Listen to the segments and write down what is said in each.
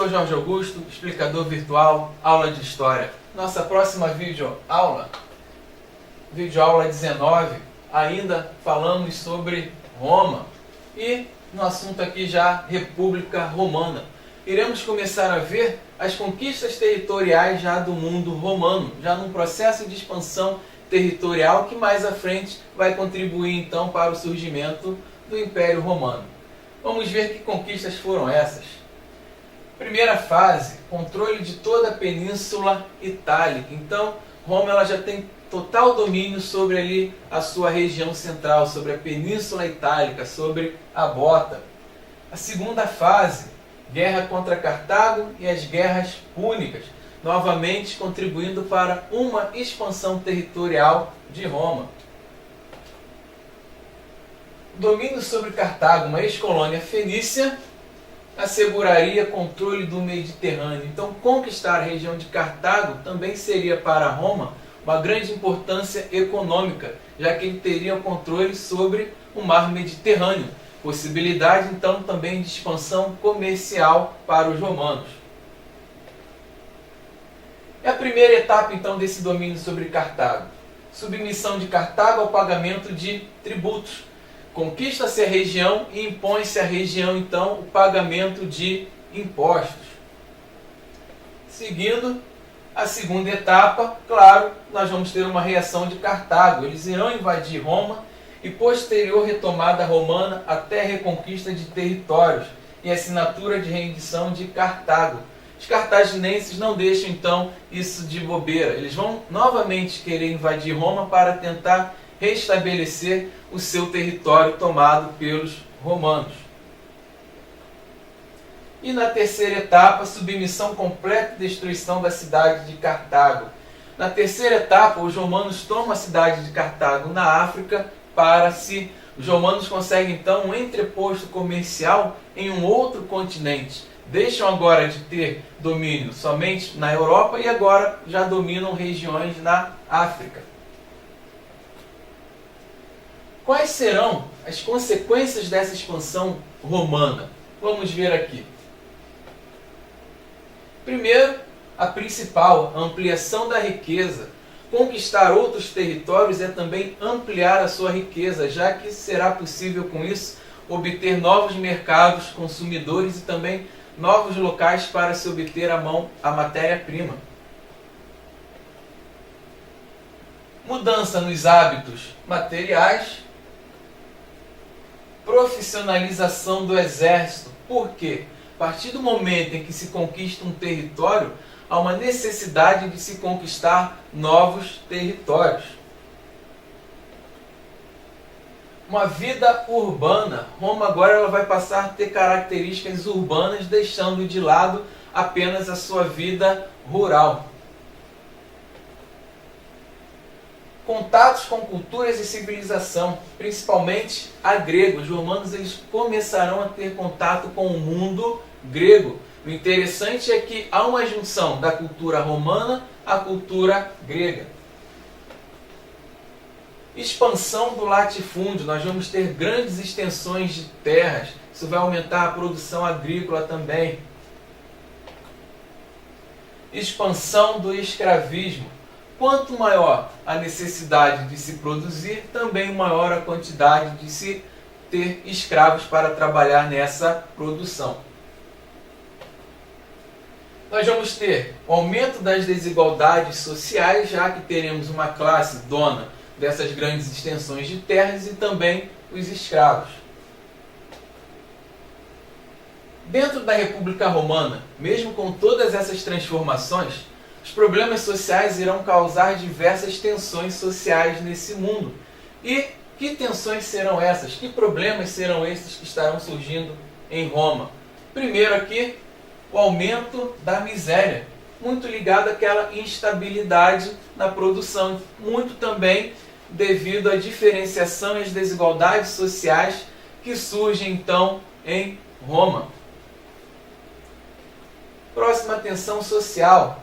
Professor Jorge Augusto, explicador virtual, aula de História. Nossa próxima videoaula 19, ainda falamos sobre Roma e no assunto aqui já República Romana. Iremos começar a ver as conquistas territoriais já do mundo romano, já num processo de expansão territorial que mais à frente vai contribuir então para o surgimento do Império Romano. Vamos ver que conquistas foram essas. Primeira fase, controle de toda a Península Itálica. Então, Roma ela já tem total domínio sobre ali a sua região central, sobre a Península Itálica, sobre a Bota. A segunda fase, guerra contra Cartago e as guerras púnicas, novamente contribuindo para uma expansão territorial de Roma. Domínio sobre Cartago, uma ex-colônia fenícia, asseguraria controle do Mediterrâneo. Então, conquistar a região de Cartago também seria para Roma uma grande importância econômica, já que ele teria o controle sobre o mar Mediterrâneo. Possibilidade, então, também de expansão comercial para os romanos. É a primeira etapa, então, desse domínio sobre Cartago. Submissão de Cartago ao pagamento de tributos. Conquista-se a região e impõe-se à região, então, o pagamento de impostos. Seguindo a segunda etapa, claro, nós vamos ter uma reação de Cartago. Eles irão invadir Roma e posterior retomada romana até a reconquista de territórios e assinatura de rendição de Cartago. Os cartaginenses não deixam, então, isso de bobeira. Eles vão novamente querer invadir Roma para tentar restabelecer o seu território tomado pelos romanos. E na terceira etapa, submissão completa e destruição da cidade de Cartago. Na terceira etapa, os romanos tomam a cidade de Cartago na África para si. Os romanos conseguem então um entreposto comercial em um outro continente. Deixam agora de ter domínio somente na Europa e agora já dominam regiões na África. Quais serão as consequências dessa expansão romana? Vamos ver aqui. Primeiro, a principal, a ampliação da riqueza. Conquistar outros territórios é também ampliar a sua riqueza, já que será possível com isso obter novos mercados consumidores e também novos locais para se obter a matéria-prima. Mudança nos hábitos materiais. Profissionalização do exército. Por quê? A partir do momento em que se conquista um território, há uma necessidade de se conquistar novos territórios. Uma vida urbana. Roma agora ela vai passar a ter características urbanas, deixando de lado apenas a sua vida rural. Contatos com culturas e civilização, principalmente a grega. Os romanos eles começarão a ter contato com o mundo grego. O interessante é que há uma junção da cultura romana à cultura grega. Expansão do latifúndio. Nós vamos ter grandes extensões de terras. Isso vai aumentar a produção agrícola também. Expansão do escravismo. Quanto maior a necessidade de se produzir, também maior a quantidade de se ter escravos para trabalhar nessa produção. Nós vamos ter o aumento das desigualdades sociais, já que teremos uma classe dona dessas grandes extensões de terras e também os escravos. Dentro da República Romana, mesmo com todas essas transformações, os problemas sociais irão causar diversas tensões sociais nesse mundo. E que tensões serão essas? Que problemas serão esses que estarão surgindo em Roma? Primeiro aqui, o aumento da miséria, muito ligado àquela instabilidade na produção, muito também devido à diferenciação e às desigualdades sociais que surgem então em Roma. Próxima tensão social.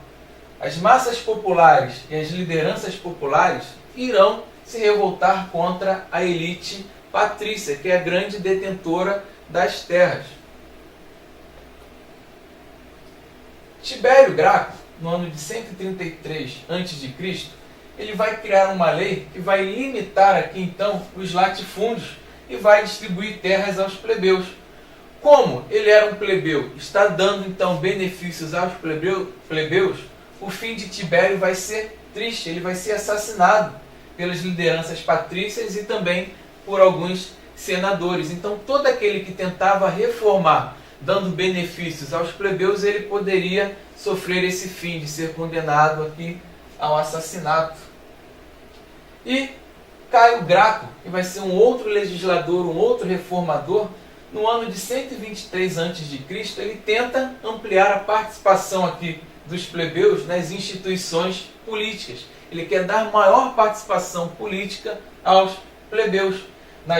As massas populares e as lideranças populares irão se revoltar contra a elite patrícia, que é a grande detentora das terras. Tibério Graco, no ano de 133 a.C., ele vai criar uma lei que vai limitar aqui então os latifúndios e vai distribuir terras aos plebeus. Como ele era um plebeu, está dando então benefícios aos plebeus, o fim de Tibério vai ser triste, ele vai ser assassinado pelas lideranças patrícias e também por alguns senadores. Então todo aquele que tentava reformar, dando benefícios aos plebeus, ele poderia sofrer esse fim de ser condenado aqui ao assassinato. E Caio Graco, que vai ser um outro legislador, um outro reformador, no ano de 123 a.C., ele tenta ampliar a participação aqui dos plebeus nas instituições políticas. Ele quer dar maior participação política aos plebeus na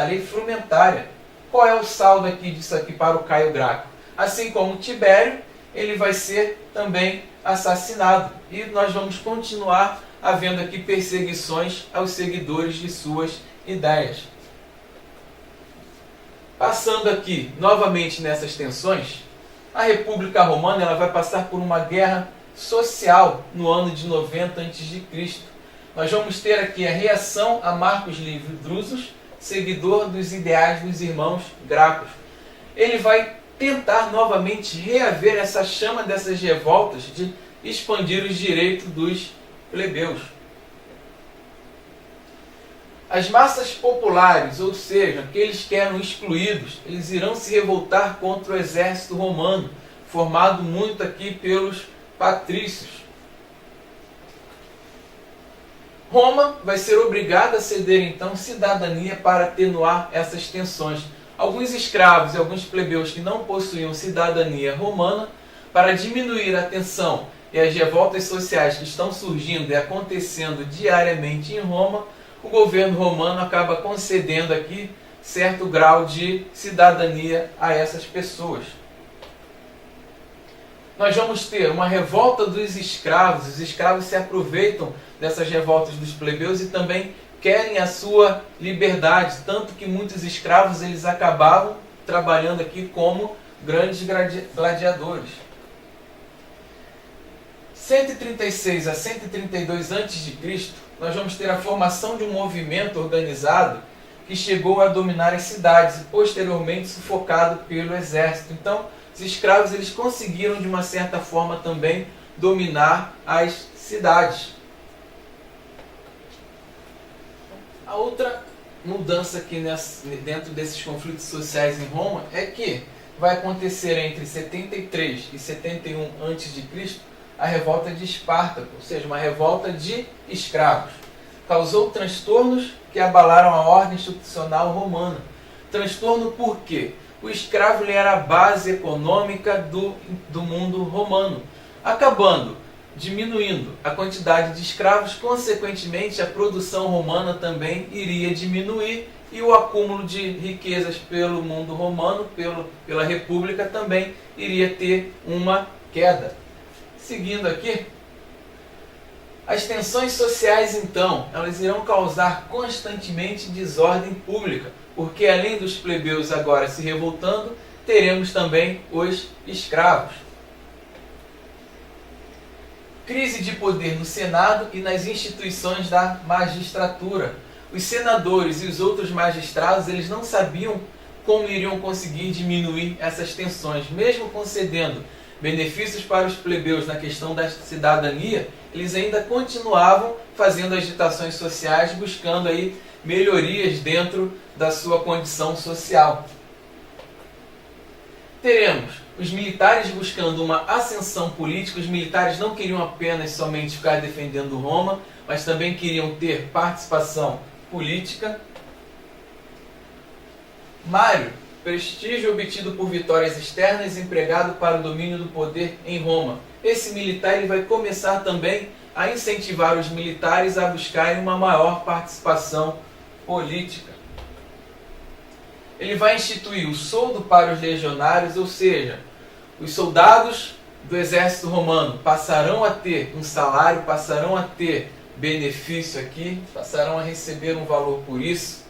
lei frumentária. Qual é o saldo aqui disso aqui para o Caio Graco? Assim como Tibério, ele vai ser também assassinado. E nós vamos continuar havendo aqui perseguições aos seguidores de suas ideias. Passando aqui novamente nessas tensões, a República Romana ela vai passar por uma guerra social no ano de 90 a.C. Nós vamos ter aqui a reação a Marcos Livio Drusus, seguidor dos ideais dos irmãos Gracos. Ele vai tentar novamente reaver essa chama dessas revoltas de expandir os direitos dos plebeus. As massas populares, ou seja, aqueles que eram excluídos, eles irão se revoltar contra o exército romano, formado muito aqui pelos patrícios. Roma vai ser obrigada a ceder então cidadania para atenuar essas tensões. Alguns escravos e alguns plebeus que não possuíam cidadania romana, para diminuir a tensão e as revoltas sociais que estão surgindo e acontecendo diariamente em Roma, o governo romano acaba concedendo aqui certo grau de cidadania a essas pessoas. Nós vamos ter uma revolta dos escravos. Os escravos se aproveitam dessas revoltas dos plebeus e também querem a sua liberdade, tanto que muitos escravos eles acabavam trabalhando aqui como grandes gladiadores. 136 a 132 a.C., nós vamos ter a formação de um movimento organizado que chegou a dominar as cidades e posteriormente sufocado pelo exército. Então, os escravos eles conseguiram de uma certa forma também dominar as cidades. A outra mudança aqui dentro desses conflitos sociais em Roma é que vai acontecer entre 73 e 71 a.C. a revolta de Espartaco, ou seja, uma revolta de escravos. Causou transtornos que abalaram a ordem institucional romana. Transtorno por quê? O escravo ele era a base econômica do mundo romano. Acabando diminuindo a quantidade de escravos, consequentemente a produção romana também iria diminuir e o acúmulo de riquezas pelo mundo romano, pela República, também iria ter uma queda. Seguindo aqui, as tensões sociais então, elas irão causar constantemente desordem pública, porque além dos plebeus agora se revoltando, teremos também os escravos. Crise de poder no Senado e nas instituições da magistratura. Os senadores e os outros magistrados, eles não sabiam como iriam conseguir diminuir essas tensões. Mesmo concedendo benefícios para os plebeus na questão da cidadania, eles ainda continuavam fazendo agitações sociais, buscando aí melhorias dentro da sua condição social. Teremos os militares buscando uma ascensão política. Os militares não queriam apenas somente ficar defendendo Roma, mas também queriam ter participação política. Mário, prestígio obtido por vitórias externas, empregado para o domínio do poder em Roma. Esse militar ele vai começar também a incentivar os militares a buscarem uma maior participação política. Ele vai instituir o soldo para os legionários, ou seja, os soldados do exército romano passarão a ter um salário, passarão a ter benefício aqui, passarão a receber um valor por isso.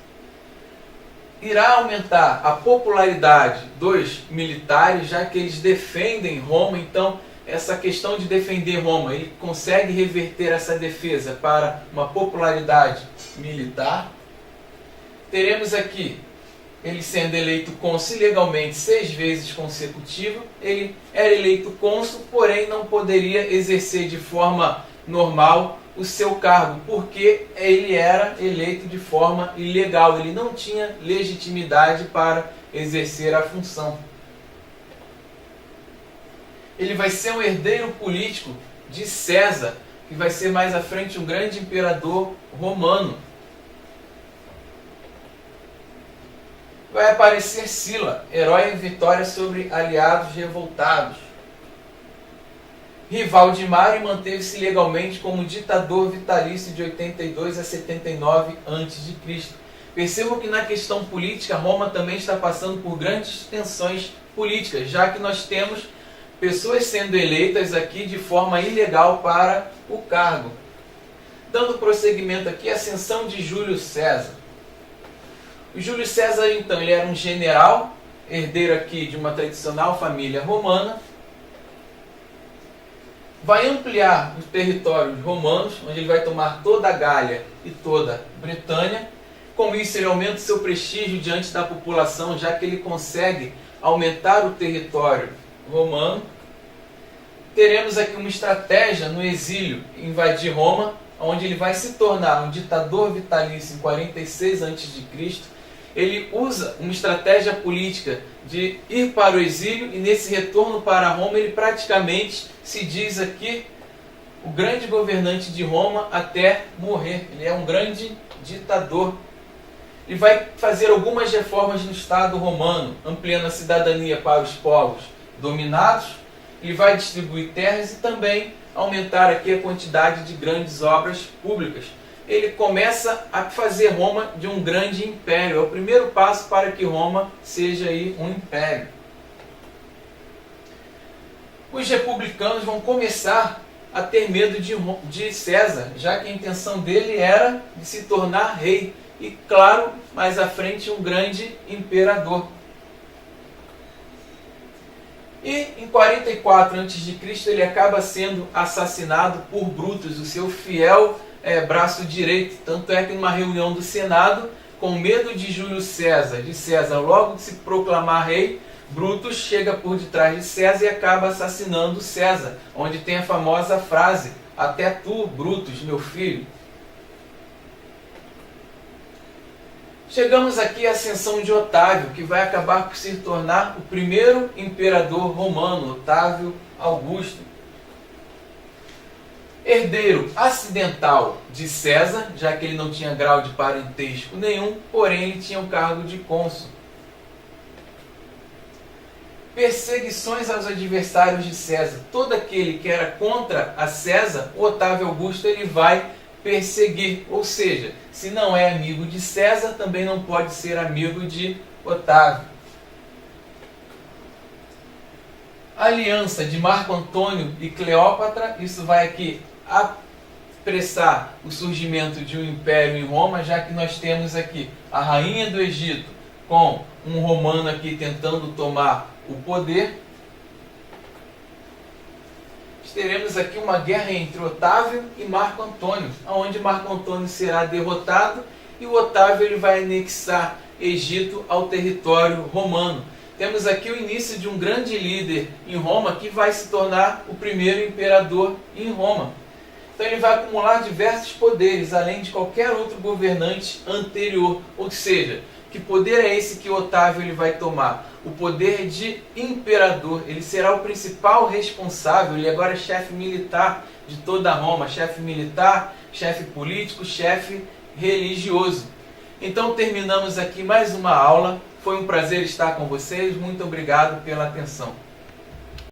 irá aumentar a popularidade dos militares, já que eles defendem Roma. Então, essa questão de defender Roma, ele consegue reverter essa defesa para uma popularidade militar. Teremos aqui ele sendo eleito cônsul legalmente 6 vezes consecutiva. Ele era eleito cônsul, porém não poderia exercer de forma normal o seu cargo, porque ele era eleito de forma ilegal, ele não tinha legitimidade para exercer a função. Ele vai ser um herdeiro político de César, que vai ser mais à frente um grande imperador romano. Vai aparecer Sila, herói em vitória sobre aliados revoltados. Rival de Mário, manteve-se legalmente como ditador vitalício de 82 a 79 a.C. Percebam que na questão política, Roma também está passando por grandes tensões políticas, já que nós temos pessoas sendo eleitas aqui de forma ilegal para o cargo. Dando prosseguimento aqui, a ascensão de Júlio César. O Júlio César, então, ele era um general, herdeiro aqui de uma tradicional família romana. Vai ampliar os territórios romanos, onde ele vai tomar toda a Gália e toda a Bretanha. Com isso, ele aumenta o seu prestígio diante da população, já que ele consegue aumentar o território romano. Teremos aqui uma estratégia no exílio, invadir Roma, onde ele vai se tornar um ditador vitalício em 46 a.C. Ele usa uma estratégia política de ir para o exílio, e nesse retorno para Roma ele praticamente se diz aqui o grande governante de Roma até morrer. Ele é um grande ditador. Ele vai fazer algumas reformas no Estado romano, ampliando a cidadania para os povos dominados. Ele vai distribuir terras e também aumentar aqui a quantidade de grandes obras públicas. Ele começa a fazer Roma de um grande império. É o primeiro passo para que Roma seja aí um império. Os republicanos vão começar a ter medo de César, já que a intenção dele era de se tornar rei e, claro, mais à frente um grande imperador. E em 44 a.C. ele acaba sendo assassinado por Brutus, o seu fiel braço direito. Tanto é que numa reunião do Senado, com medo de Júlio César, logo de se proclamar rei, Brutus chega por detrás de César e acaba assassinando César, onde tem a famosa frase: "Até tu, Brutus, meu filho". Chegamos aqui à ascensão de Otávio, que vai acabar por se tornar o primeiro imperador romano, Otávio Augusto. Herdeiro acidental de César, já que ele não tinha grau de parentesco nenhum, porém ele tinha o cargo de cônsul. Perseguições aos adversários de César. Todo aquele que era contra a César, o Otávio Augusto ele vai perseguir. Ou seja, se não é amigo de César, também não pode ser amigo de Otávio. Aliança de Marco Antônio e Cleópatra. Isso vai aqui apressar o surgimento de um império em Roma, já que nós temos aqui a rainha do Egito com um romano aqui tentando tomar o poder. Teremos aqui uma guerra entre Otávio e Marco Antônio, onde Marco Antônio será derrotado e o Otávio ele vai anexar Egito ao território romano. Temos aqui o início de um grande líder em Roma que vai se tornar o primeiro imperador em Roma. Então ele vai acumular diversos poderes, além de qualquer outro governante anterior. Ou seja, que poder é esse que Otávio ele vai tomar? O poder de imperador. Ele será o principal responsável, ele agora é chefe militar de toda Roma, chefe militar, chefe político, chefe religioso. Então terminamos aqui mais uma aula. Foi um prazer estar com vocês. Muito obrigado pela atenção.